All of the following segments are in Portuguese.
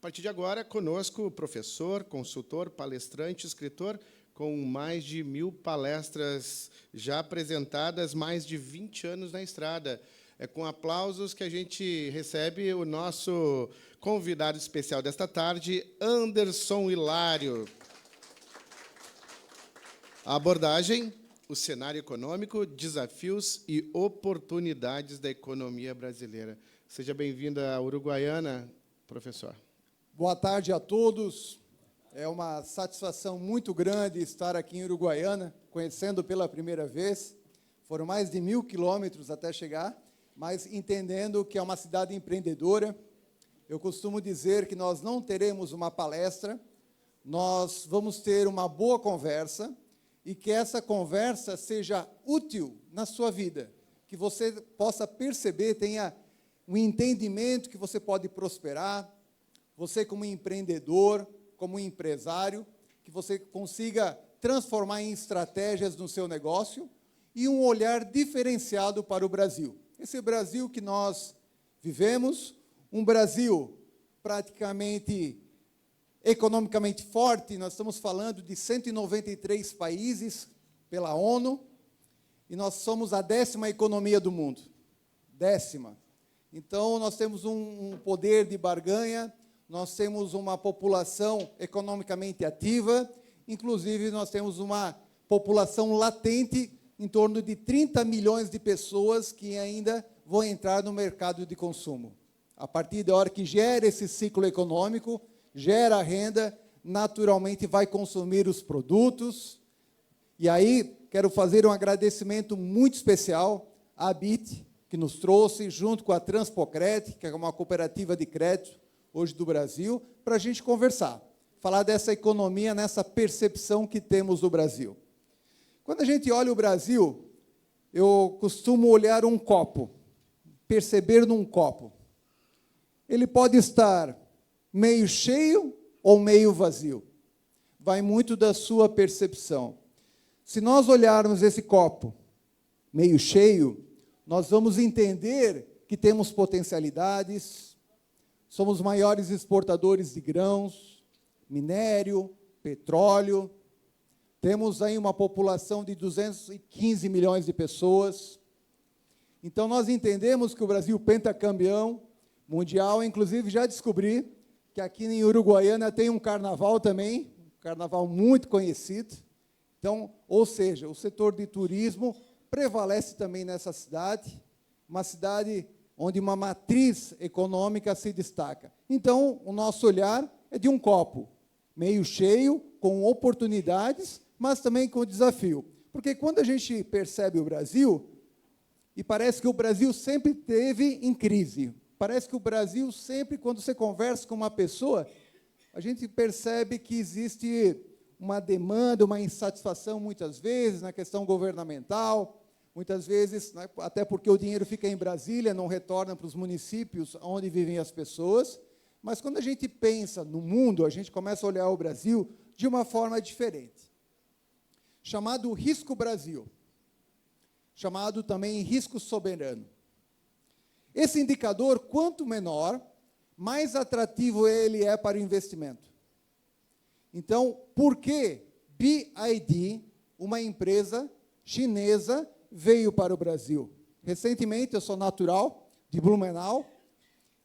partir de agora, conosco, professor, consultor, palestrante, escritor, com mais de 1.000 palestras já apresentadas, mais de 20 anos na estrada. É com aplausos que a gente recebe o nosso convidado especial desta tarde, Anderson Hilário. A abordagem, o cenário econômico, desafios e oportunidades da economia brasileira. Seja bem-vindo à Uruguaiana, professor. Boa tarde a todos. É uma satisfação muito grande estar aqui em Uruguaiana, conhecendo pela primeira vez. Foram mais de 1.000 quilômetros até chegar, mas entendendo que é uma cidade empreendedora. Eu costumo dizer que nós não teremos uma palestra, nós vamos ter uma boa conversa e que essa conversa seja útil na sua vida, que você possa perceber, tenha um entendimento que você pode prosperar, você como empreendedor, como empresário, que você consiga transformar em estratégias no seu negócio e um olhar diferenciado para o Brasil. Esse Brasil que nós vivemos, um Brasil praticamente economicamente forte, nós estamos falando de 193 países pela ONU, e nós somos a 10ª economia do mundo. 10ª. Então, nós temos um poder de barganha, nós temos uma população economicamente ativa, inclusive nós temos uma população latente, em torno de 30 milhões de pessoas que ainda vão entrar no mercado de consumo. A partir da hora que gera esse ciclo econômico, gera renda, naturalmente vai consumir os produtos. E aí, quero fazer um agradecimento muito especial à ABIT, que nos trouxe, junto com a Transpocred, que é uma cooperativa de crédito, hoje do Brasil, para a gente conversar, falar dessa economia, nessa percepção que temos do Brasil. Quando a gente olha o Brasil, eu costumo olhar um copo, perceber num copo. Ele pode estar meio cheio ou meio vazio. Vai muito da sua percepção. Se nós olharmos esse copo meio cheio, nós vamos entender que temos potencialidades, somos maiores exportadores de grãos, minério, petróleo, temos aí uma população de 215 milhões de pessoas. Então, nós entendemos que o Brasil pentacampeão mundial, inclusive já descobri que aqui em Uruguaiana tem um carnaval também, um carnaval muito conhecido. Então, ou seja, o setor de turismo prevalece também nessa cidade, uma cidade onde uma matriz econômica se destaca. Então, o nosso olhar é de um copo meio cheio, com oportunidades, mas também com desafio. Porque quando a gente percebe o Brasil, e parece que o Brasil sempre esteve em crise, parece que o Brasil sempre, quando você conversa com uma pessoa, a gente percebe que existe uma demanda, uma insatisfação, muitas vezes, na questão governamental, muitas vezes, né, até porque o dinheiro fica em Brasília, não retorna para os municípios onde vivem as pessoas. Mas, quando a gente pensa no mundo, a gente começa a olhar o Brasil de uma forma diferente. Chamado risco Brasil, chamado também risco soberano. Esse indicador, quanto menor, mais atrativo ele é para o investimento. Então, por que BYD, uma empresa chinesa, veio para o Brasil? Recentemente, eu sou natural de Blumenau,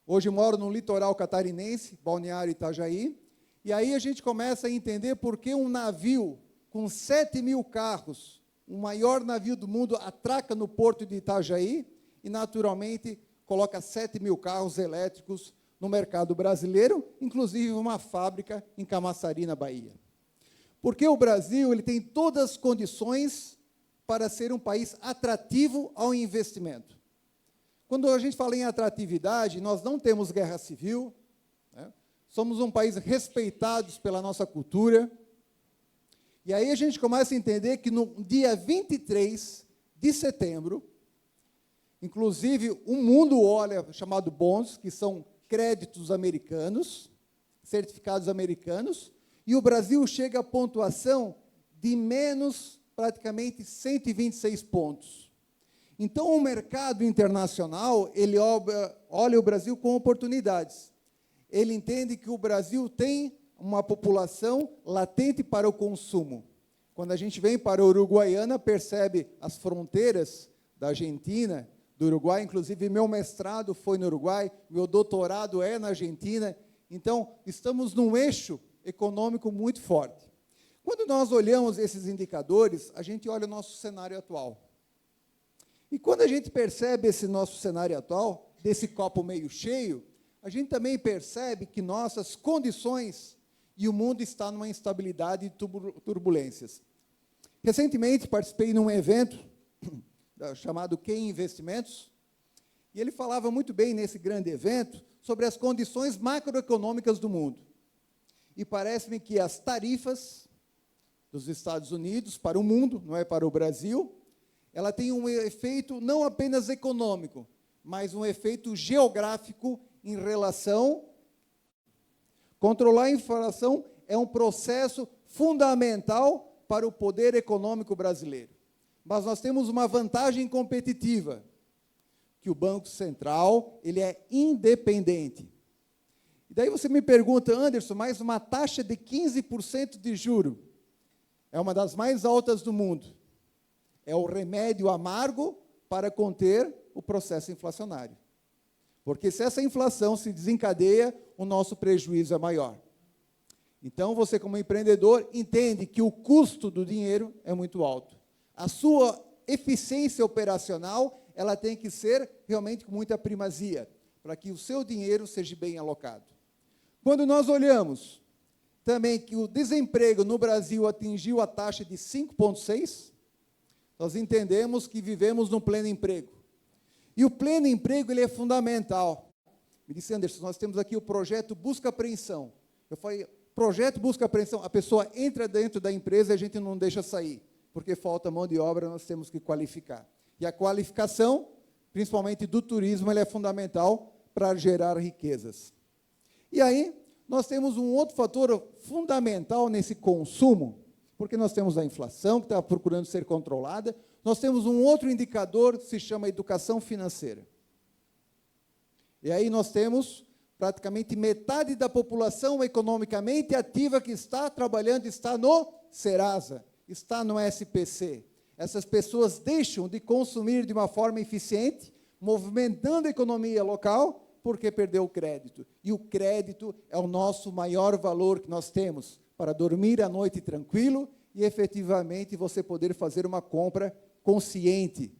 hoje moro no litoral catarinense, Balneário Itajaí, e aí a gente começa a entender por que um navio com 7.000 carros, o maior navio do mundo, atraca no porto de Itajaí e, naturalmente, coloca 7.000 carros elétricos no mercado brasileiro, inclusive uma fábrica em Camaçari, na Bahia. Porque o Brasil ele tem todas as condições para ser um país atrativo ao investimento. Quando a gente fala em atratividade, nós não temos guerra civil, né? Somos um país respeitados pela nossa cultura, e aí a gente começa a entender que no dia 23 de setembro, inclusive o mundo olha, chamado bonds, que são créditos americanos, certificados americanos, e o Brasil chega à pontuação de menos praticamente 126 pontos. Então, o mercado internacional ele olha o Brasil com oportunidades. ele entende que o Brasil tem uma população latente para o consumo. Quando a gente vem para a Uruguaiana, percebe as fronteiras da Argentina, do Uruguai, inclusive meu mestrado foi no Uruguai, meu doutorado é na Argentina, então estamos num eixo econômico muito forte. Quando nós olhamos esses indicadores, a gente olha o nosso cenário atual. E quando a gente percebe esse nosso cenário atual, desse copo meio cheio, a gente também percebe que nossas condições e o mundo está numa instabilidade e turbulências. Recentemente participei num evento chamado QI Investimentos, e ele falava muito bem nesse grande evento sobre as condições macroeconômicas do mundo. E parece-me que as tarifas dos Estados Unidos para o mundo, não é para o Brasil, ela tem um efeito não apenas econômico, mas um efeito geográfico em relação. Controlar a inflação é um processo fundamental para o poder econômico brasileiro. Mas nós temos uma vantagem competitiva, que o Banco Central ele é independente. E daí você me pergunta, Anderson, mas uma taxa de 15% de juro é uma das mais altas do mundo. É o remédio amargo para conter o processo inflacionário. Porque se essa inflação se desencadeia, o nosso prejuízo é maior. Então, você como empreendedor entende que o custo do dinheiro é muito alto. A sua eficiência operacional, ela tem que ser realmente com muita primazia, para que o seu dinheiro seja bem alocado. Quando nós olhamos também que o desemprego no Brasil atingiu a taxa de 5,6%, nós entendemos que vivemos no pleno emprego. E o pleno emprego ele é fundamental. Me disse, Anderson, nós temos aqui o projeto Busca-Apreensão. Eu falei, projeto Busca-Apreensão, a pessoa entra dentro da empresa e a gente não deixa sair, porque falta mão de obra, nós temos que qualificar. E a qualificação, principalmente do turismo, ela é fundamental para gerar riquezas. E aí, nós temos um outro fator fundamental nesse consumo, porque nós temos a inflação, que está procurando ser controlada, nós temos um outro indicador que se chama educação financeira. E aí nós temos praticamente metade da população economicamente ativa que está trabalhando, está no Serasa, está no SPC. Essas pessoas deixam de consumir de uma forma eficiente, movimentando a economia local, porque perdeu o crédito. E o crédito é o nosso maior valor que nós temos para dormir à noite tranquilo e, efetivamente, você poder fazer uma compra consciente.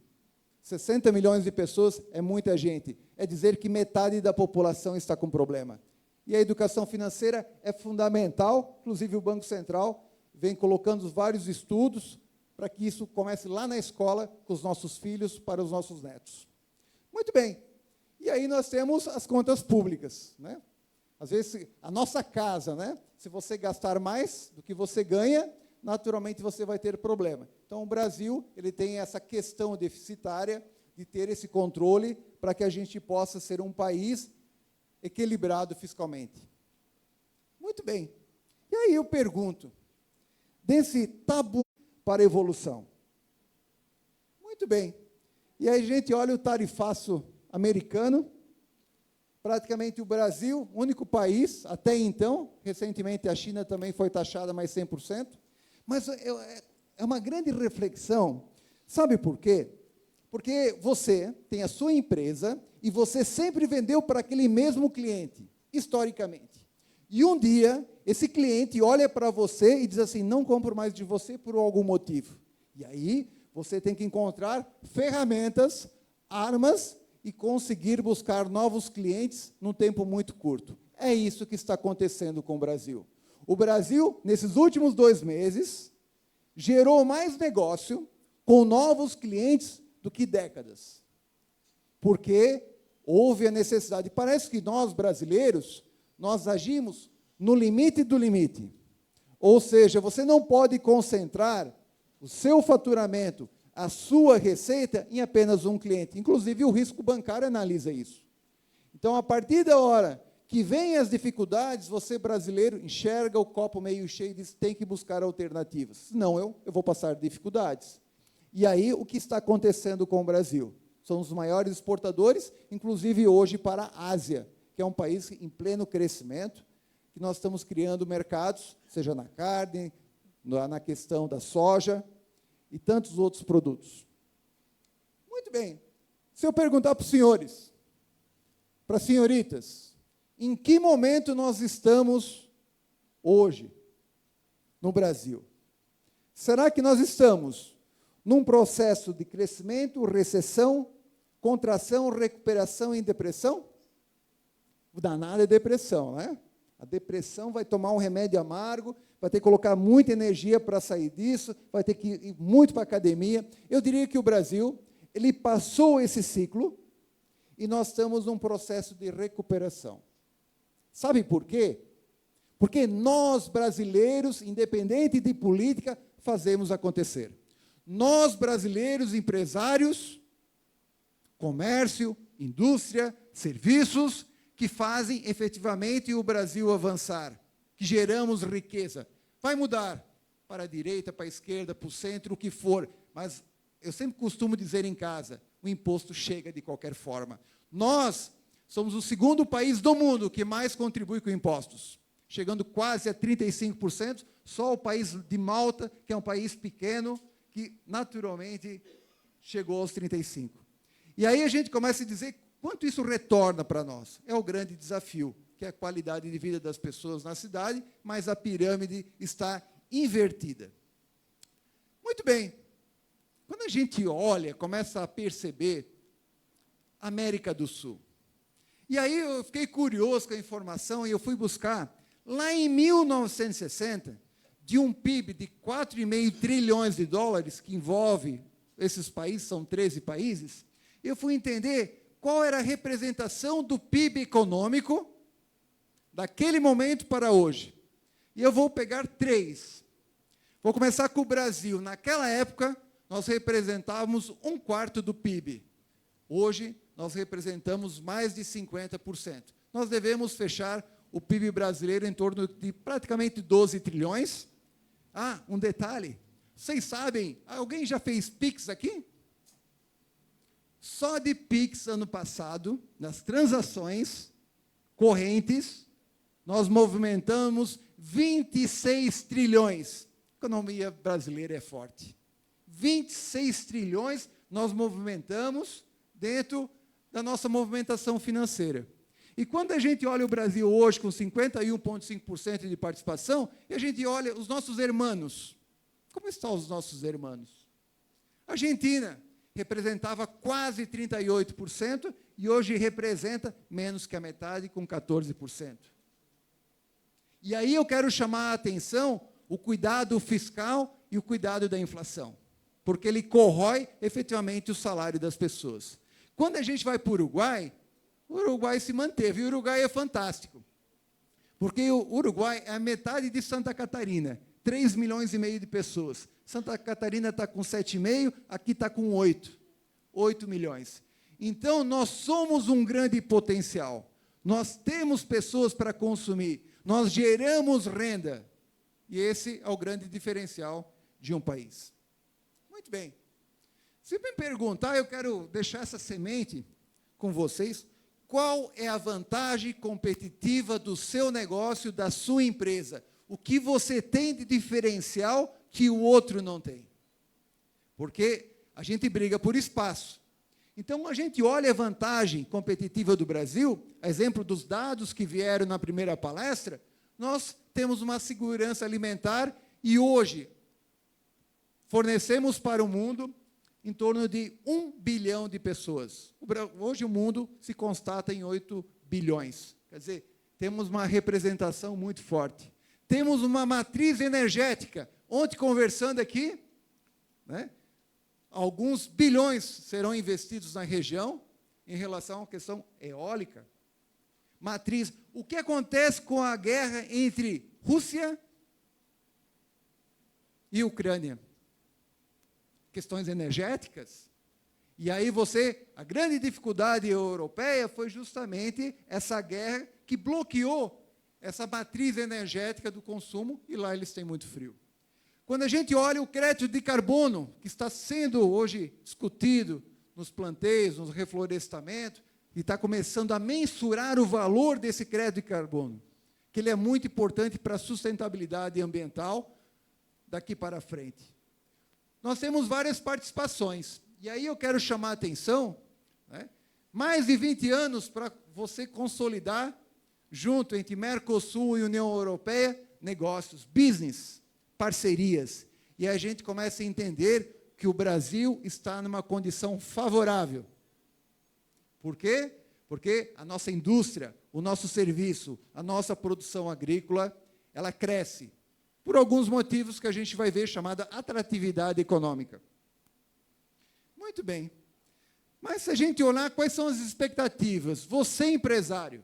60 milhões de pessoas é muita gente. É dizer que metade da população está com problema. E a educação financeira é fundamental, inclusive o Banco Central vem colocando vários estudos para que isso comece lá na escola com os nossos filhos, para os nossos netos. Muito bem. E aí nós temos as contas públicas, né? Às vezes, a nossa casa, né? Se você gastar mais do que você ganha, naturalmente você vai ter problema. Então, o Brasil ele tem essa questão deficitária de ter esse controle para que a gente possa ser um país equilibrado fiscalmente. Muito bem. E aí eu pergunto, desse tabu para a evolução. Muito bem. E aí a gente olha o tarifaço americano, praticamente o Brasil, único país, até então, recentemente a China também foi taxada mais 100%, mas é uma grande reflexão. Sabe por quê? Porque você tem a sua empresa e você sempre vendeu para aquele mesmo cliente, historicamente. E um dia, esse cliente olha para você e diz assim, não compro mais de você por algum motivo. E aí, você tem que encontrar ferramentas, armas e conseguir buscar novos clientes num tempo muito curto. É isso que está acontecendo com o Brasil. O Brasil, nesses últimos 2 meses, gerou mais negócio com novos clientes do que décadas. Porque houve a necessidade. Parece que nós, brasileiros, nós agimos no limite do limite. Ou seja, você não pode concentrar o seu faturamento, a sua receita, em apenas um cliente. Inclusive, o risco bancário analisa isso. Então, a partir da hora que vêm as dificuldades, você, brasileiro, enxerga o copo meio cheio e diz, tem que buscar alternativas. Senão, eu vou passar dificuldades. E aí, o que está acontecendo com o Brasil? São os maiores exportadores, inclusive hoje para a Ásia, porque é um país em pleno crescimento, que nós estamos criando mercados, seja na carne, na questão da soja e tantos outros produtos. Muito bem. Se eu perguntar para os senhores, para as senhoritas, em que momento nós estamos hoje no Brasil? Será que nós estamos num processo de crescimento, recessão, contração, recuperação e depressão? O danado é depressão, né? A depressão vai tomar um remédio amargo, vai ter que colocar muita energia para sair disso, vai ter que ir muito para a academia. Eu diria que o Brasil, ele passou esse ciclo e nós estamos num processo de recuperação. Sabe por quê? Porque nós, brasileiros, independente de política, fazemos acontecer. Nós, brasileiros, empresários, comércio, indústria, serviços, que fazem efetivamente o Brasil avançar, que geramos riqueza. Vai mudar para a direita, para a esquerda, para o centro, o que for, mas eu sempre costumo dizer em casa, o imposto chega de qualquer forma. Nós somos o segundo país do mundo que mais contribui com impostos, chegando quase a 35%, só o país de Malta, que é um país pequeno, que naturalmente chegou aos 35%. E aí a gente começa a dizer quanto isso retorna para nós. É o grande desafio, que é a qualidade de vida das pessoas na cidade, mas a pirâmide está invertida. Muito bem. Quando a gente olha, começa a perceber a América do Sul. E aí eu fiquei curioso com a informação e eu fui buscar, lá em 1960, de um PIB de 4,5 trilhões de dólares, que envolve esses países, são 13 países, eu fui entender qual era a representação do PIB econômico daquele momento para hoje. E eu vou pegar 3. Vou começar com o Brasil. Naquela época, nós representávamos 1/4 do PIB. Hoje, nós representamos mais de 50%. Nós devemos fechar o PIB brasileiro em torno de praticamente 12 trilhões. Ah, um detalhe. Vocês sabem, alguém já fez Pix aqui? Só de Pix, ano passado, nas transações correntes, nós movimentamos 26 trilhões. A economia brasileira é forte. 26 trilhões nós movimentamos dentro da nossa movimentação financeira. E quando a gente olha o Brasil hoje com 51,5% de participação, e a gente olha os nossos irmãos. Como estão os nossos irmãos? Argentina representava quase 38% e hoje representa menos que a metade, com 14%. E aí eu quero chamar a atenção o cuidado fiscal e o cuidado da inflação, porque ele corrói efetivamente o salário das pessoas. Quando a gente vai para o Uruguai se manteve, e o Uruguai é fantástico, porque o Uruguai é a metade de Santa Catarina, 3,5 milhões de pessoas. Santa Catarina está com 7,5, aqui está com 8 milhões. Então, nós somos um grande potencial. Nós temos pessoas para consumir. Nós geramos renda. E esse é o grande diferencial de um país. Muito bem. Se me perguntar, eu quero deixar essa semente com vocês. Qual é a vantagem competitiva do seu negócio, da sua empresa? O que você tem de diferencial que o outro não tem? Porque a gente briga por espaço. Então, a gente olha a vantagem competitiva do Brasil, a exemplo dos dados que vieram na primeira palestra, nós temos uma segurança alimentar e hoje fornecemos para o mundo em torno de 1 bilhão de pessoas. Hoje o mundo se constata em 8 bilhões. Quer dizer, temos uma representação muito forte. Temos uma matriz energética. Ontem, conversando aqui, né, alguns bilhões serão investidos na região em relação à questão eólica. Matriz. O que acontece com a guerra entre Rússia e Ucrânia? Questões energéticas. E aí a grande dificuldade europeia foi justamente essa guerra que bloqueou essa matriz energética do consumo, e lá eles têm muito frio. Quando a gente olha o crédito de carbono, que está sendo hoje discutido nos planteios, no reflorestamento, e está começando a mensurar o valor desse crédito de carbono, que ele é muito importante para a sustentabilidade ambiental daqui para frente. Nós temos várias participações, e aí eu quero chamar a atenção, né, mais de 20 anos para você consolidar, junto entre Mercosul e União Europeia, negócios, business, parcerias, e a gente começa a entender que o Brasil está numa condição favorável. Por quê? Porque a nossa indústria, o nosso serviço, a nossa produção agrícola, ela cresce, por alguns motivos que a gente vai ver, chamada atratividade econômica. Muito bem. Mas se a gente olhar quais são as expectativas, você empresário,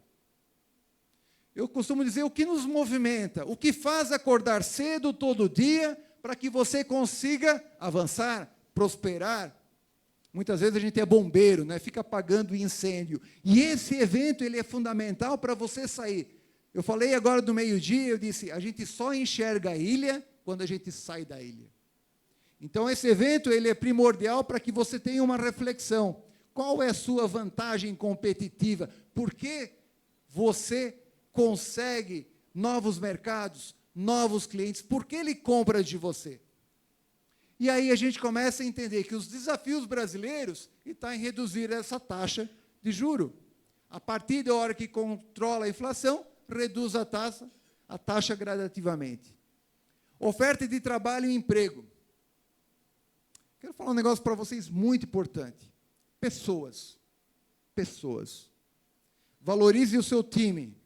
eu costumo dizer o que nos movimenta, o que faz acordar cedo todo dia para que você consiga avançar, prosperar. Muitas vezes a gente é bombeiro, né? Fica apagando incêndio. E esse evento ele é fundamental para você sair. Eu falei agora do meio-dia, eu disse, a gente só enxerga a ilha quando a gente sai da ilha. Então, esse evento ele é primordial para que você tenha uma reflexão. Qual é a sua vantagem competitiva? Por que você consegue novos mercados, novos clientes? Por que ele compra de você? E aí a gente começa a entender que os desafios brasileiros estão em reduzir essa taxa de juro. A partir da hora que controla a inflação, reduz a taxa gradativamente. Oferta de trabalho e emprego. Quero falar um negócio para vocês muito importante. Pessoas. Pessoas. Valorize o seu time.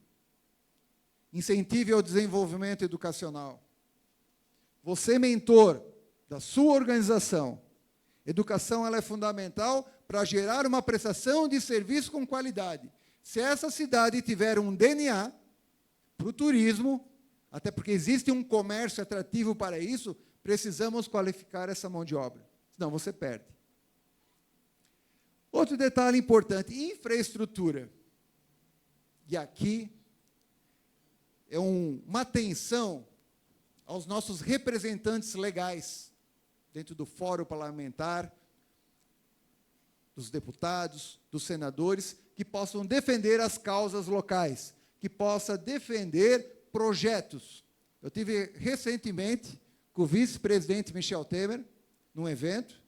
Incentive ao desenvolvimento educacional. Você, mentor da sua organização, educação ela é fundamental para gerar uma prestação de serviço com qualidade. Se essa cidade tiver um DNA para o turismo, até porque existe um comércio atrativo para isso, precisamos qualificar essa mão de obra, senão você perde. Outro detalhe importante, infraestrutura. E aqui é uma atenção aos nossos representantes legais, dentro do fórum parlamentar, dos deputados, dos senadores, que possam defender as causas locais, que possam defender projetos. Eu tive recentemente com o vice-presidente Michel Temer, num evento,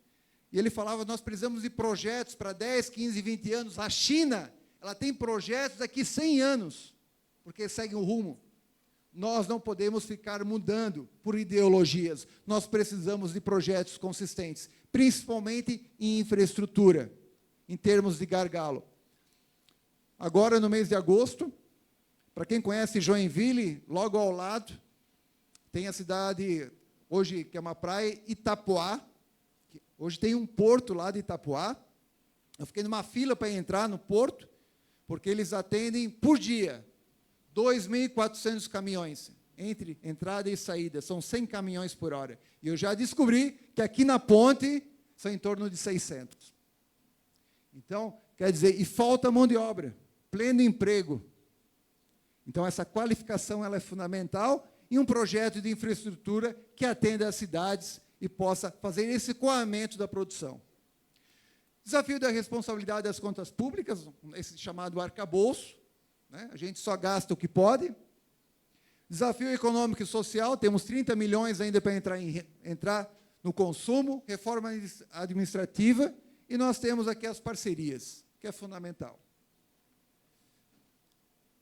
e ele falava, nós precisamos de projetos para 10, 15, 20 anos. A China, ela tem projetos daqui 100 anos, porque seguem o rumo. Nós não podemos ficar mudando por ideologias. Nós precisamos de projetos consistentes, principalmente em infraestrutura, em termos de gargalo. Agora, no mês de agosto, para quem conhece Joinville, logo ao lado, tem a cidade, hoje, que é uma praia, Itapoá. Hoje tem um porto lá de Itapoá. Eu fiquei numa fila para entrar no porto, porque eles atendem por dia 2.400 caminhões, entre entrada e saída, são 100 caminhões por hora. E eu já descobri que aqui na ponte são em torno de 600. Então, quer dizer, e falta mão de obra, pleno emprego. Então, essa qualificação ela é fundamental e um projeto de infraestrutura que atenda às cidades e possa fazer esse escoamento da produção. Desafio da responsabilidade das contas públicas, esse chamado arcabouço, né? A gente só gasta o que pode. Desafio econômico e social, temos 30 milhões ainda para entrar no consumo, reforma administrativa, e nós temos aqui as parcerias, que é fundamental.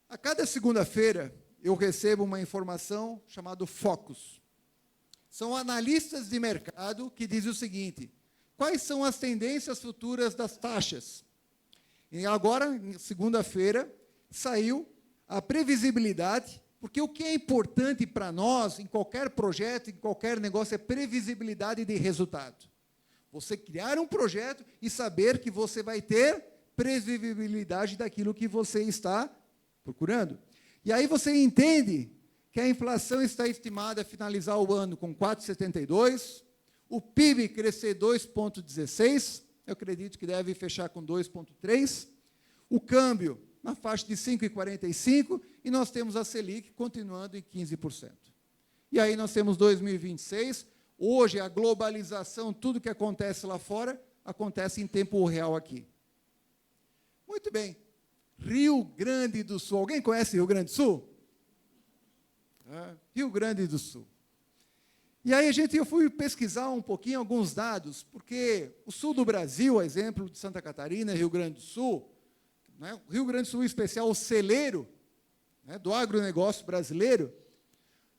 A cada segunda-feira, eu recebo uma informação chamada Focus. São analistas de mercado que dizem o seguinte, quais são as tendências futuras das taxas? E agora, segunda-feira, saiu a previsibilidade, porque o que é importante para nós, em qualquer projeto, em qualquer negócio, é previsibilidade de resultado. Você criar um projeto e saber que você vai ter previsibilidade daquilo que você está procurando. E aí você entende que a inflação está estimada a finalizar o ano com 4,72%, o PIB crescer 2,16%, eu acredito que deve fechar com 2,3%, o câmbio na faixa de 5,45%, e nós temos a Selic continuando em 15%. E aí nós temos 2026, hoje a globalização, tudo que acontece lá fora, acontece em tempo real aqui. Muito bem. Rio Grande do Sul. Alguém conhece Rio Grande do Sul? Rio Grande do Sul. E aí eu fui pesquisar um pouquinho alguns dados, porque o sul do Brasil, a exemplo de Santa Catarina, Rio Grande do Sul, né, o Rio Grande do Sul, em especial, o celeiro, né, do agronegócio brasileiro,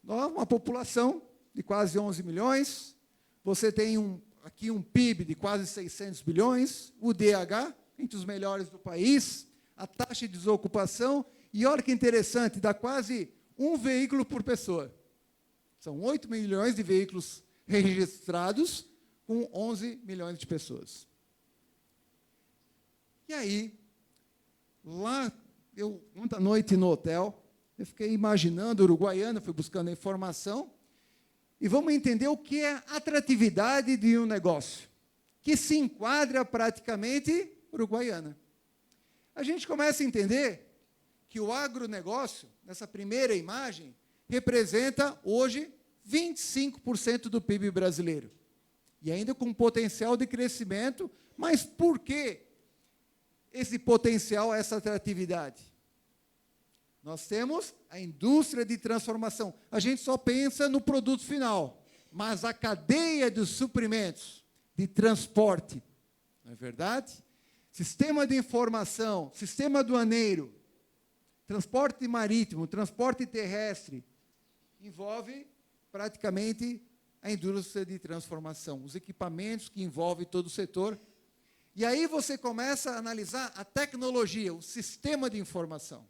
uma população de quase 11 milhões, você tem aqui um PIB de quase 600 bilhões, o DH, entre os melhores do país, a taxa de desocupação, e olha que interessante, dá quase um veículo por pessoa. São 8 milhões de veículos registrados com 11 milhões de pessoas. E aí, lá, ontem à noite no hotel, eu fiquei imaginando Uruguaiana, fui buscando informação, e vamos entender o que é atratividade de um negócio, que se enquadra praticamente Uruguaiana. A gente começa a entender que o agronegócio, nessa primeira imagem, representa, hoje, 25% do PIB brasileiro. E ainda com potencial de crescimento, mas por que esse potencial, essa atratividade? Nós temos a indústria de transformação. A gente só pensa no produto final, mas a cadeia de suprimentos, de transporte, não é verdade? Sistema de informação, sistema aduaneiro, transporte marítimo, transporte terrestre, envolve praticamente a indústria de transformação, os equipamentos que envolvem todo o setor. E aí você começa a analisar a tecnologia, o sistema de informação.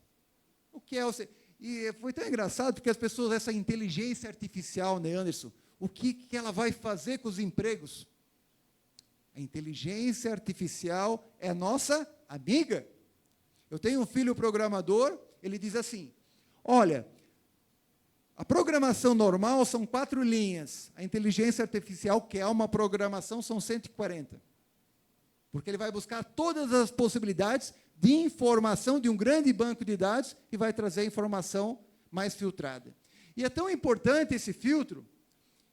O que é o... E foi tão engraçado, porque as pessoas, essa inteligência artificial, né, Anderson, o que ela vai fazer com os empregos? A inteligência artificial é nossa amiga. Eu tenho um filho programador, ele diz assim, olha, a programação normal são 4 linhas, a inteligência artificial, que é uma programação, são 140. Porque ele vai buscar todas as possibilidades de informação de um grande banco de dados e vai trazer a informação mais filtrada. E é tão importante esse filtro,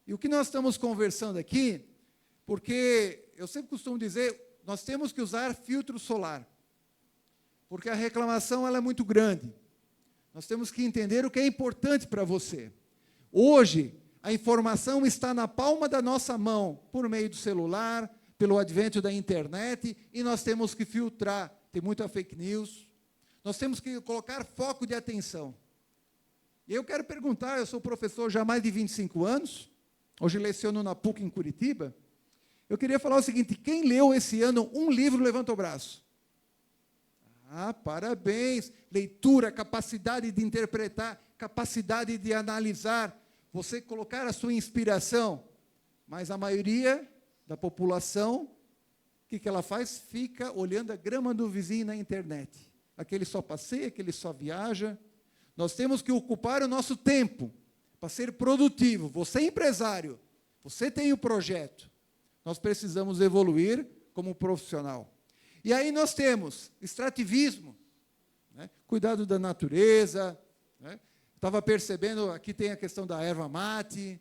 e o que nós estamos conversando aqui, porque eu sempre costumo dizer, nós temos que usar filtro solar, porque a reclamação ela é muito grande. Nós temos que entender o que é importante para você. Hoje, a informação está na palma da nossa mão, por meio do celular, pelo advento da internet, e nós temos que filtrar. Tem muita fake news. Nós temos que colocar foco de atenção. E eu quero perguntar, eu sou professor já há mais de 25 anos, hoje leciono na PUC em Curitiba, eu queria falar o seguinte, quem leu esse ano um livro, levanta o braço. Parabéns! Leitura, capacidade de interpretar, capacidade de analisar, você colocar a sua inspiração. Mas a maioria da população, o que ela faz? Fica olhando a grama do vizinho na internet. Aquele só passeia, aquele só viaja. Nós temos que ocupar o nosso tempo para ser produtivo. Você é empresário, você tem o projeto. Nós precisamos evoluir como profissional. E aí nós temos extrativismo, né? Cuidado da natureza, né? Estava percebendo, aqui tem a questão da erva mate,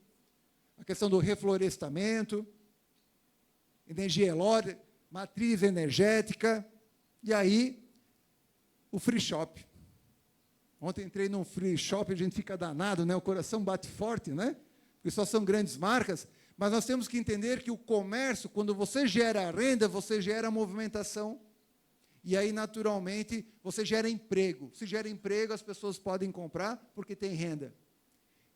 a questão do reflorestamento, energia eólica, matriz energética, e aí o free shop. Ontem entrei num free shop, a gente fica danado, né? O coração bate forte, né? Porque só são grandes marcas, mas nós temos que entender que o comércio, quando você gera renda, você gera movimentação, e aí, naturalmente, você gera emprego. Se gera emprego, as pessoas podem comprar porque tem renda.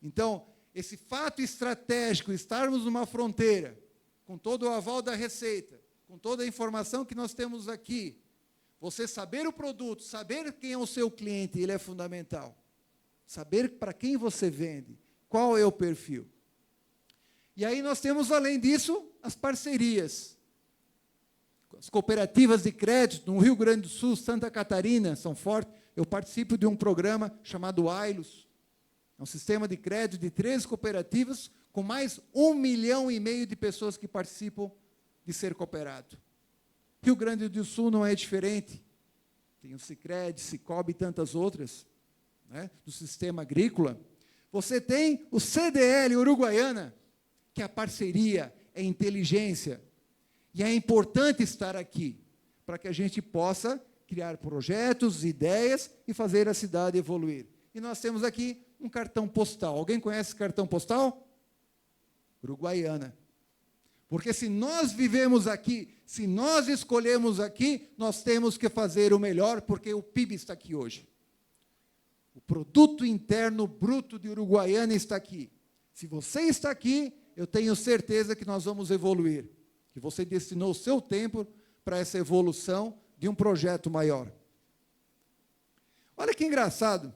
Então, esse fato estratégico, estarmos numa fronteira, com todo o aval da Receita, com toda a informação que nós temos aqui, você saber o produto, saber quem é o seu cliente, ele é fundamental. Saber para quem você vende, qual é o perfil. E aí nós temos, além disso, as parcerias. As cooperativas de crédito, no Rio Grande do Sul, Santa Catarina, são fortes. Eu participo de um programa chamado AILOS. É um sistema de crédito de 13 cooperativas, com mais 1,5 milhão de pessoas que participam de ser cooperado. Rio Grande do Sul não é diferente. Tem o Sicredi, Sicobi e tantas outras, né, do sistema agrícola. Você tem o CDL Uruguaiana, que é a parceria, é inteligência. E é importante estar aqui, para que a gente possa criar projetos, ideias e fazer a cidade evoluir. E nós temos aqui um cartão postal. Alguém conhece cartão postal? Uruguaiana. Porque se nós vivemos aqui, se nós escolhemos aqui, nós temos que fazer o melhor, porque o PIB está aqui hoje. O Produto Interno Bruto de Uruguaiana está aqui. Se você está aqui, eu tenho certeza que nós vamos evoluir, que você destinou o seu tempo para essa evolução de um projeto maior. Olha que engraçado,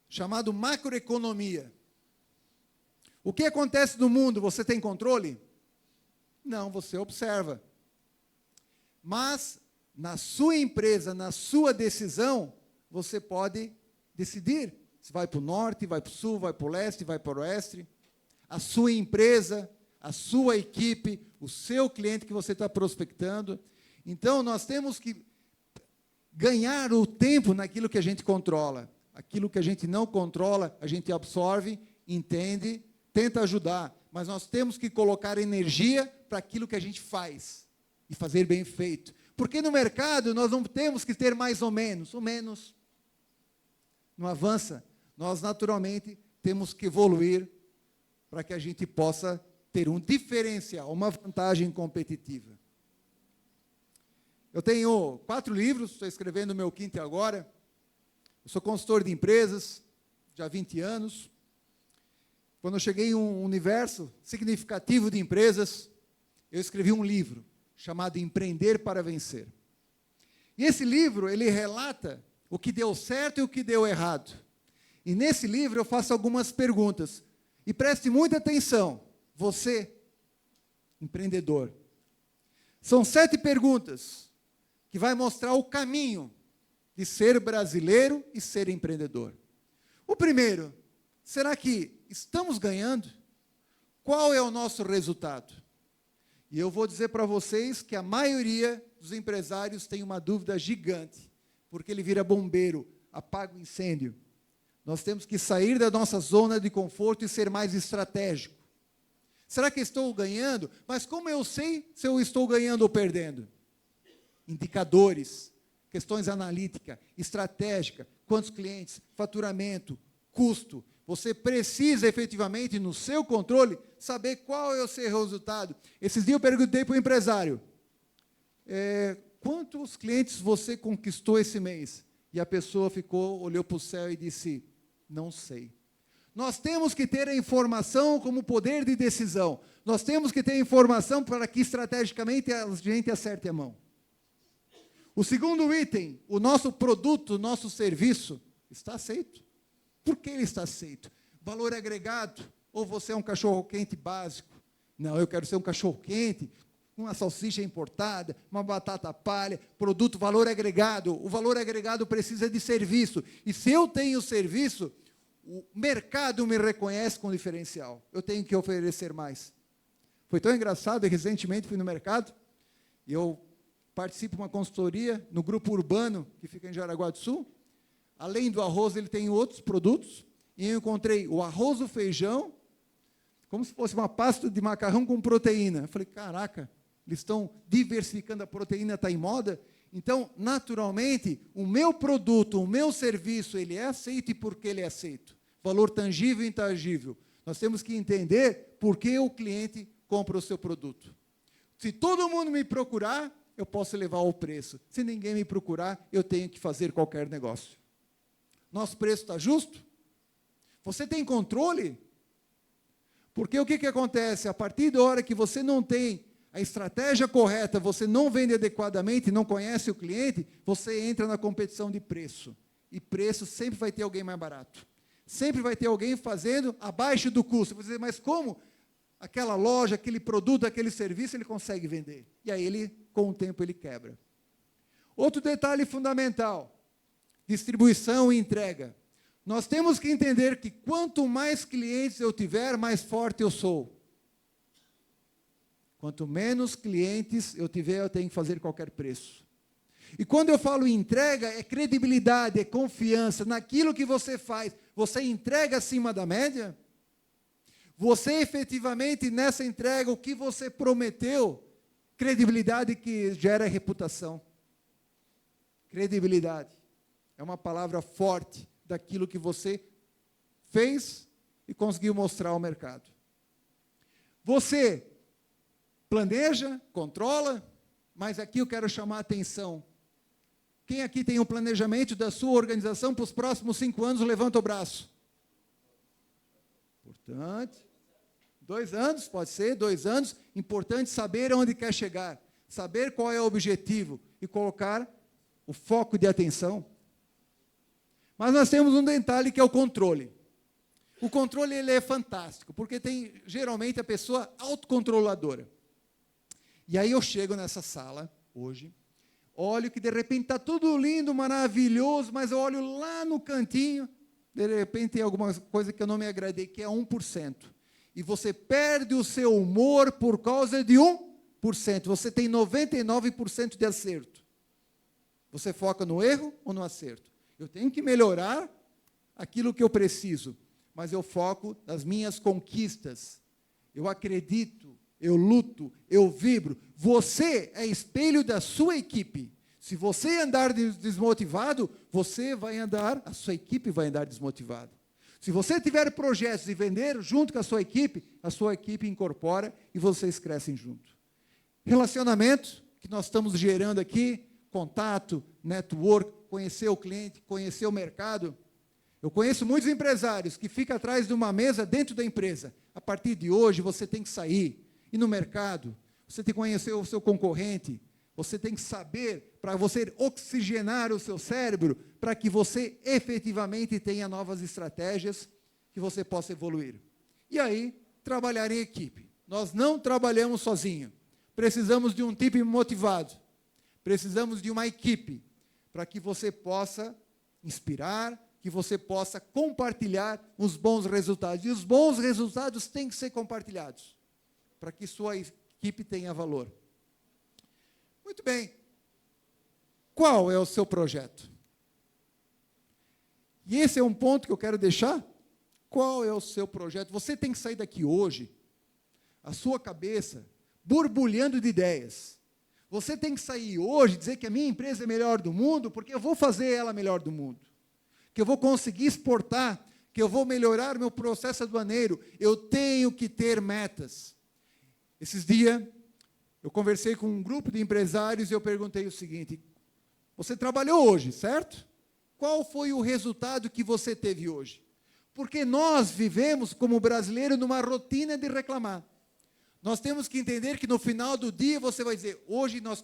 chamado macroeconomia. O que acontece no mundo, você tem controle? Não, você observa. Mas, na sua empresa, na sua decisão, você pode decidir se vai para o norte, vai para o sul, vai para o leste, vai para o oeste. A sua empresa, a sua equipe, o seu cliente que você está prospectando. Então, nós temos que ganhar o tempo naquilo que a gente controla. Aquilo que a gente não controla, a gente absorve, entende, tenta ajudar, mas nós temos que colocar energia para aquilo que a gente faz e fazer bem feito. Porque no mercado nós não temos que ter mais ou menos. Não avança. Nós, naturalmente, temos que evoluir para que a gente possa ter um diferencial, uma vantagem competitiva. Eu tenho 4 livros, estou escrevendo o meu 5º agora. Eu sou consultor de empresas, já há 20 anos. Quando eu cheguei em um universo significativo de empresas, eu escrevi um livro chamado Empreender para Vencer. E esse livro, ele relata o que deu certo e o que deu errado. E nesse livro eu faço algumas perguntas. E preste muita atenção, você, empreendedor. São 7 perguntas que vai mostrar o caminho de ser brasileiro e ser empreendedor. O primeiro, será que estamos ganhando? Qual é o nosso resultado? E eu vou dizer para vocês que a maioria dos empresários tem uma dúvida gigante, porque ele vira bombeiro, apaga o incêndio. Nós temos que sair da nossa zona de conforto e ser mais estratégico. Será que estou ganhando? Mas como eu sei se eu estou ganhando ou perdendo? Indicadores, questões analíticas, estratégica, quantos clientes, faturamento, custo. Você precisa efetivamente, no seu controle, saber qual é o seu resultado. Esses dias eu perguntei para o empresário, quantos clientes você conquistou esse mês? E a pessoa olhou para o céu e disse, não sei. Nós temos que ter a informação como poder de decisão. Nós temos que ter a informação para que estrategicamente a gente acerte a mão. O segundo item, o nosso produto, o nosso serviço, está aceito. Por que ele está aceito? Valor agregado, ou você é um cachorro-quente básico? Não, eu quero ser um cachorro-quente, uma salsicha importada, uma batata palha, produto, valor agregado. O valor agregado precisa de serviço. E se eu tenho serviço, o mercado me reconhece com diferencial. Eu tenho que oferecer mais. Foi tão engraçado, recentemente fui no mercado, e eu participo de uma consultoria no Grupo Urbano, que fica em Jaraguá do Sul. Além do arroz, ele tem outros produtos, e eu encontrei o arroz, o feijão, como se fosse uma pasta de macarrão com proteína. Eu falei, caraca, eles estão diversificando, a proteína está em moda, então, naturalmente, o meu produto, o meu serviço, ele é aceito e por que ele é aceito? Valor tangível e intangível. Nós temos que entender por que o cliente compra o seu produto. Se todo mundo me procurar, eu posso elevar o preço. Se ninguém me procurar, eu tenho que fazer qualquer negócio. Nosso preço está justo? Você tem controle? Porque o que acontece? A partir da hora que você não tem a estratégia correta, você não vende adequadamente, não conhece o cliente, você entra na competição de preço. E preço sempre vai ter alguém mais barato. Sempre vai ter alguém fazendo abaixo do custo. Você vai dizer, mas como aquela loja, aquele produto, aquele serviço, ele consegue vender? E aí, com o tempo, ele quebra. Outro detalhe fundamental, distribuição e entrega. Nós temos que entender que quanto mais clientes eu tiver, mais forte eu sou. Quanto menos clientes eu tiver, eu tenho que fazer qualquer preço. E quando eu falo entrega, é credibilidade, é confiança naquilo que você faz. Você entrega acima da média? Você efetivamente, nessa entrega, o que você prometeu, credibilidade que gera reputação. Credibilidade. É uma palavra forte daquilo que você fez e conseguiu mostrar ao mercado. Você planeja, controla, mas aqui eu quero chamar a atenção. Quem aqui tem um planejamento da sua organização para os próximos 5 anos, levanta o braço. Importante. 2 anos, pode ser, 2 anos. Importante saber aonde quer chegar, saber qual é o objetivo e colocar o foco de atenção. Mas nós temos um detalhe que é o controle. O controle ele é fantástico, porque tem, geralmente, a pessoa autocontroladora. E aí eu chego nessa sala, hoje, olho que, de repente, está tudo lindo, maravilhoso, mas eu olho lá no cantinho, de repente tem alguma coisa que eu não me agradei, que é 1%. E você perde o seu humor por causa de 1%. Você tem 99% de acerto. Você foca no erro ou no acerto? Eu tenho que melhorar aquilo que eu preciso, mas eu foco nas minhas conquistas. Eu acredito, eu luto, eu vibro. Você é espelho da sua equipe. Se você andar desmotivado, você vai andar, a sua equipe vai andar desmotivada. Se você tiver projetos e vender junto com a sua equipe incorpora e vocês crescem junto. Relacionamento que nós estamos gerando aqui, contato, network, conhecer o cliente, conhecer o mercado. Eu conheço muitos empresários que ficam atrás de uma mesa dentro da empresa. A partir de hoje, você tem que sair, ir no mercado, você tem que conhecer o seu concorrente, você tem que saber, para você oxigenar o seu cérebro, para que você efetivamente tenha novas estratégias, que você possa evoluir. E aí, trabalhar em equipe. Nós não trabalhamos sozinhos. Precisamos de um time motivado. Precisamos de uma equipe, para que você possa inspirar, que você possa compartilhar os bons resultados. E os bons resultados têm que ser compartilhados, para que sua equipe tenha valor. Muito bem. Qual é o seu projeto? E esse é um ponto que eu quero deixar. Qual é o seu projeto? Você tem que sair daqui hoje, a sua cabeça, borbulhando de ideias. Você tem que sair hoje e dizer que a minha empresa é a melhor do mundo, porque eu vou fazer ela a melhor do mundo. Que eu vou conseguir exportar, que eu vou melhorar o meu processo aduaneiro. Eu tenho que ter metas. Esses dias, eu conversei com um grupo de empresários e eu perguntei o seguinte: você trabalhou hoje, certo? Qual foi o resultado que você teve hoje? Porque nós vivemos, como brasileiro, numa rotina de reclamar. Nós temos que entender que no final do dia você vai dizer: hoje nós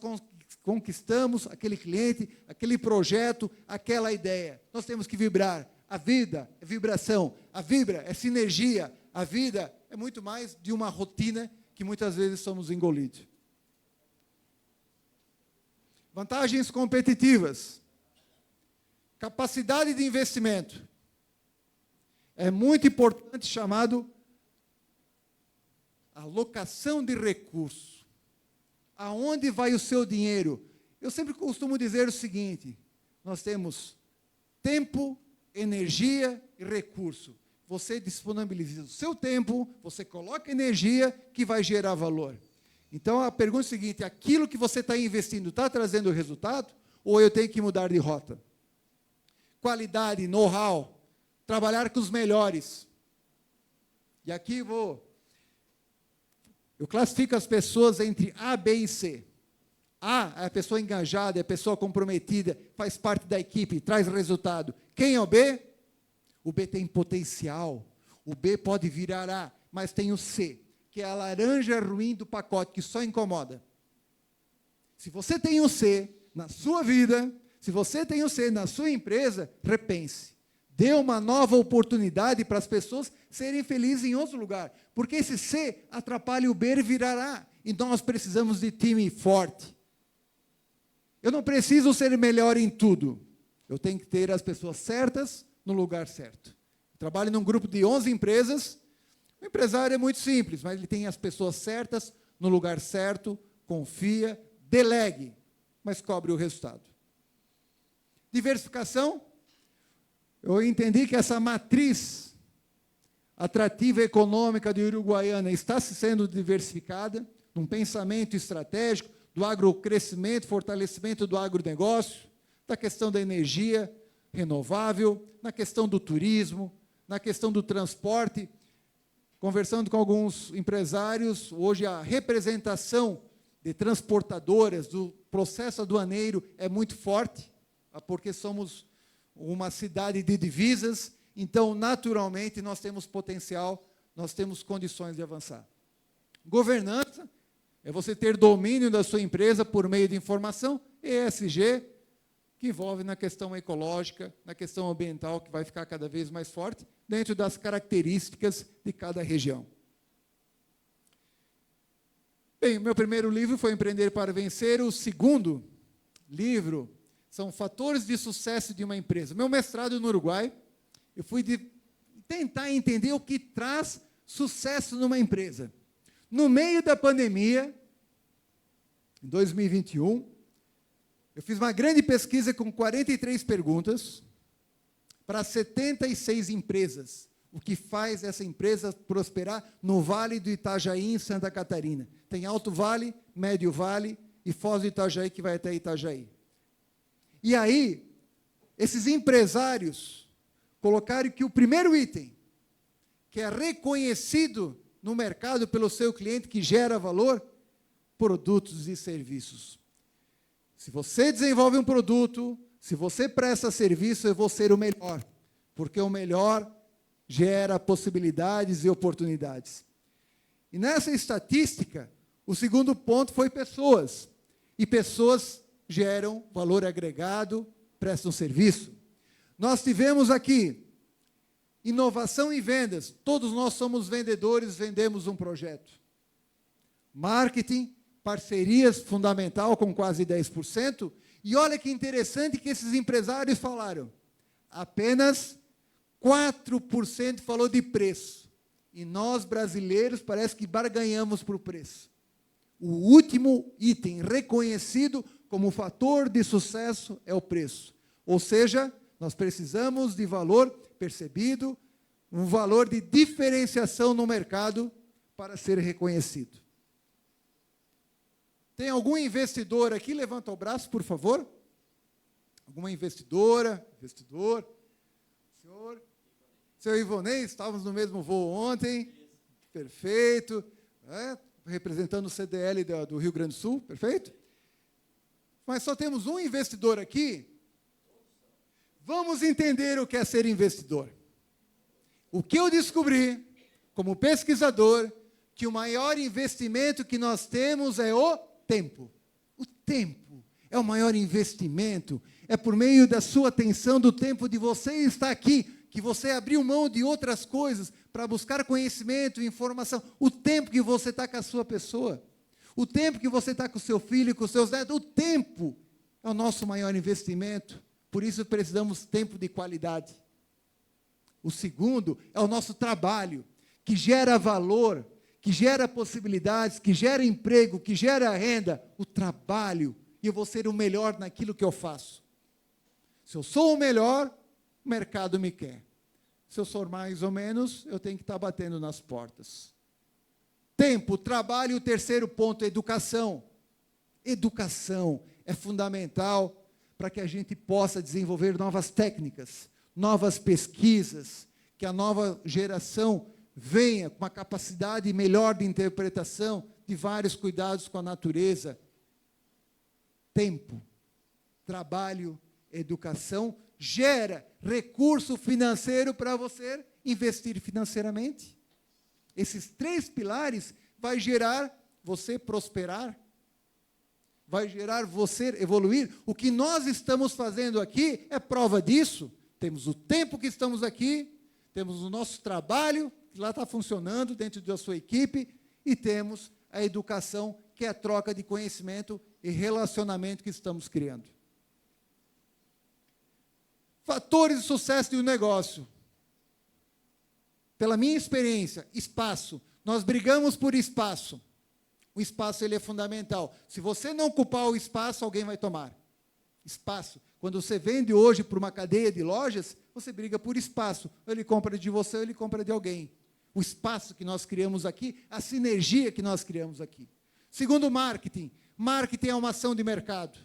conquistamos aquele cliente, aquele projeto, aquela ideia. Nós temos que vibrar. A vida é vibração, a vibra é sinergia, a vida é muito mais de uma rotina que muitas vezes somos engolidos. Vantagens competitivas. Capacidade de investimento. É muito importante, chamado alocação de recursos. Aonde vai o seu dinheiro? Eu sempre costumo dizer o seguinte: nós temos tempo, energia e recurso. Você disponibiliza o seu tempo, você coloca energia que vai gerar valor. Então, a pergunta é a seguinte: aquilo que você está investindo está trazendo resultado? Ou eu tenho que mudar de rota? Qualidade, know-how, trabalhar com os melhores. E aqui eu classifico as pessoas entre A, B e C. A é a pessoa engajada, é a pessoa comprometida, faz parte da equipe, traz resultado. Quem é o B? O B tem potencial. O B pode virar A, mas tem o C, que é a laranja ruim do pacote, que só incomoda. Se você tem o C na sua vida, se você tem o C na sua empresa, repense. Dê uma nova oportunidade para as pessoas serem felizes em outro lugar. Porque esse C atrapalha o B e virará. Então, nós precisamos de time forte. Eu não preciso ser melhor em tudo. Eu tenho que ter as pessoas certas no lugar certo. Eu trabalho num grupo de 11 empresas. O empresário é muito simples, mas ele tem as pessoas certas no lugar certo, confia, delegue, mas cobre o resultado. Diversificação. Eu entendi que essa matriz atrativa econômica de Uruguaiana está sendo diversificada num pensamento estratégico do agrocrescimento, fortalecimento do agronegócio, da questão da energia renovável, na questão do turismo, na questão do transporte. Conversando com alguns empresários, hoje a representação de transportadoras do processo aduaneiro é muito forte, porque somos uma cidade de divisas, então, naturalmente, nós temos potencial, nós temos condições de avançar. Governança é você ter domínio da sua empresa por meio de informação, ESG, que envolve na questão ecológica, na questão ambiental, que vai ficar cada vez mais forte, dentro das características de cada região. Bem, o meu primeiro livro foi Empreender para Vencer, o segundo livro são Fatores de Sucesso de uma Empresa. Meu mestrado no Uruguai, eu fui tentar entender o que traz sucesso numa empresa. No meio da pandemia, em 2021, eu fiz uma grande pesquisa com 43 perguntas para 76 empresas. O que faz essa empresa prosperar no Vale do Itajaí, em Santa Catarina. Tem Alto Vale, Médio Vale e Foz do Itajaí, que vai até Itajaí. E aí, esses empresários colocaram que o primeiro item, que é reconhecido no mercado pelo seu cliente, que gera valor, produtos e serviços. Se você desenvolve um produto, se você presta serviço, eu vou ser o melhor, porque o melhor gera possibilidades e oportunidades. E nessa estatística, o segundo ponto foi pessoas. E pessoas geram valor agregado, prestam serviço. Nós tivemos aqui inovação em vendas. Todos nós somos vendedores, vendemos um projeto. Marketing, parcerias, fundamental, com quase 10%. E olha que interessante que esses empresários falaram. Apenas 4% falou de preço. E nós, brasileiros, parece que barganhamos por preço. O último item reconhecido como fator de sucesso é o preço. Ou seja, nós precisamos de valor percebido, um valor de diferenciação no mercado para ser reconhecido. Tem algum investidor aqui? Levanta o braço, por favor. Alguma investidora, investidor? Senhor? Seu Ivonei, estávamos no mesmo voo ontem. Perfeito. Representando o CDL do Rio Grande do Sul, perfeito? Mas só temos um investidor aqui. Vamos entender o que é ser investidor. O que eu descobri, como pesquisador, que o maior investimento que nós temos é o tempo. O tempo é o maior investimento. É por meio da sua atenção, do tempo de você estar aqui, que você abriu mão de outras coisas para buscar conhecimento e informação. O tempo que você está com a sua pessoa. O tempo que você está com o seu filho, com os seus netos. O tempo é o nosso maior investimento. Por isso precisamos de tempo de qualidade. O segundo é o nosso trabalho, que gera valor, que gera possibilidades, que gera emprego, que gera renda. O trabalho. E eu vou ser o melhor naquilo que eu faço. Se eu sou o melhor, o mercado me quer. Se eu sou mais ou menos, eu tenho que estar batendo nas portas. Tempo, trabalho, e o terceiro ponto, educação. Educação é fundamental para que a gente possa desenvolver novas técnicas, novas pesquisas, que a nova geração venha com uma capacidade melhor de interpretação, de vários cuidados com a natureza. Tempo, trabalho, educação, gera recurso financeiro para você investir financeiramente. Esses três pilares vai gerar você prosperar, vai gerar você evoluir. O que nós estamos fazendo aqui é prova disso. Temos o tempo que estamos aqui, temos o nosso trabalho, que lá está funcionando dentro da sua equipe, e temos a educação, que é a troca de conhecimento e relacionamento que estamos criando. Fatores de sucesso de um negócio. Pela minha experiência, espaço. Nós brigamos por espaço. O espaço ele é fundamental. Se você não ocupar o espaço, alguém vai tomar. Espaço. Quando você vende hoje para uma cadeia de lojas, você briga por espaço. Ou ele compra de você, ou ele compra de alguém. O espaço que nós criamos aqui, a sinergia que nós criamos aqui. Segundo, marketing. Marketing é uma ação de mercado.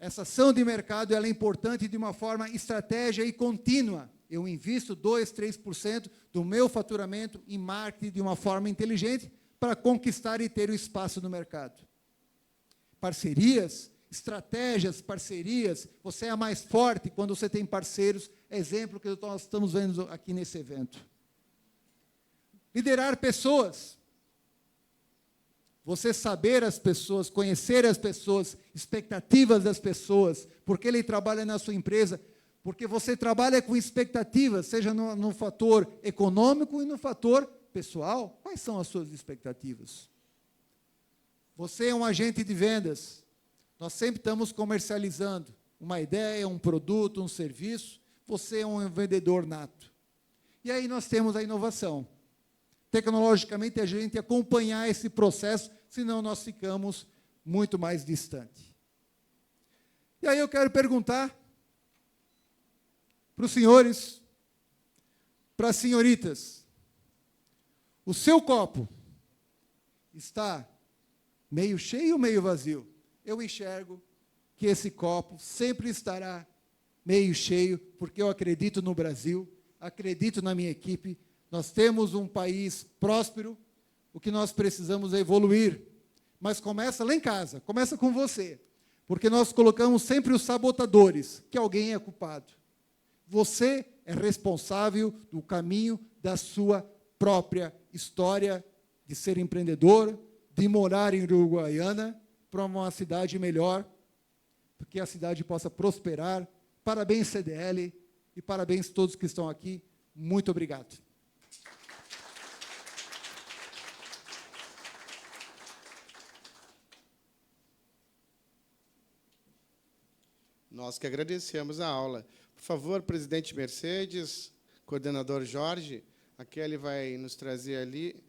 Essa ação de mercado ela é importante de uma forma estratégica e contínua. Eu invisto 2%, 3% do meu faturamento em marketing de uma forma inteligente para conquistar e ter o espaço no mercado. Parcerias, estratégias, parcerias, você é mais forte quando você tem parceiros, exemplo que nós estamos vendo aqui nesse evento. Liderar pessoas. Você saber as pessoas, conhecer as pessoas, expectativas das pessoas, porque ele trabalha na sua empresa, porque você trabalha com expectativas, seja no fator econômico e no fator pessoal. Quais são as suas expectativas? Você é um agente de vendas. Nós sempre estamos comercializando uma ideia, um produto, um serviço. Você é um vendedor nato. E aí nós temos a inovação. Tecnologicamente, a gente acompanhar esse processo, senão nós ficamos muito mais distante. E aí eu quero perguntar para os senhores, para as senhoritas, o seu copo está meio cheio ou meio vazio? Eu enxergo que esse copo sempre estará meio cheio, porque eu acredito no Brasil, acredito na minha equipe. Nós temos um país próspero, o que nós precisamos é evoluir. Mas começa lá em casa, começa com você. Porque nós colocamos sempre os sabotadores, que alguém é culpado. Você é responsável do caminho da sua própria história de ser empreendedor, de morar em Uruguaiana, para uma cidade melhor, para que a cidade possa prosperar. Parabéns, CDL, e parabéns a todos que estão aqui. Muito obrigado. Nós que agradecemos a aula. Por favor, presidente Mercedes, coordenador Jorge, a Kelly vai nos trazer ali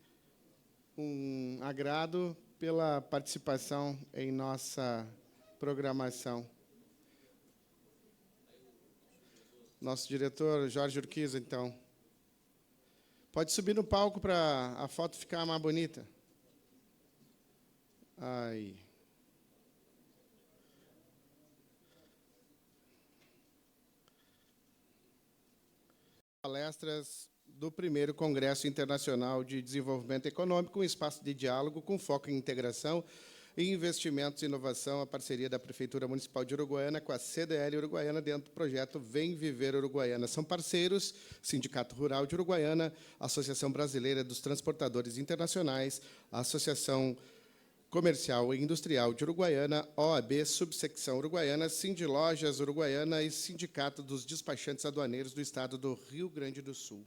um agrado pela participação em nossa programação. Nosso diretor, Jorge Urquiza, então. Pode subir no palco para a foto ficar mais bonita. Aí. Palestras do primeiro Congresso Internacional de Desenvolvimento Econômico, um espaço de diálogo com foco em integração e investimentos e inovação, a parceria da Prefeitura Municipal de Uruguaiana com a CDL Uruguaiana dentro do projeto Vem Viver Uruguaiana. São parceiros Sindicato Rural de Uruguaiana, Associação Brasileira dos Transportadores Internacionais, a Associação Comercial e Industrial de Uruguaiana, OAB Subsecção Uruguaiana, Sindilojas Uruguaiana e Sindicato dos Despachantes Aduaneiros do Estado do Rio Grande do Sul.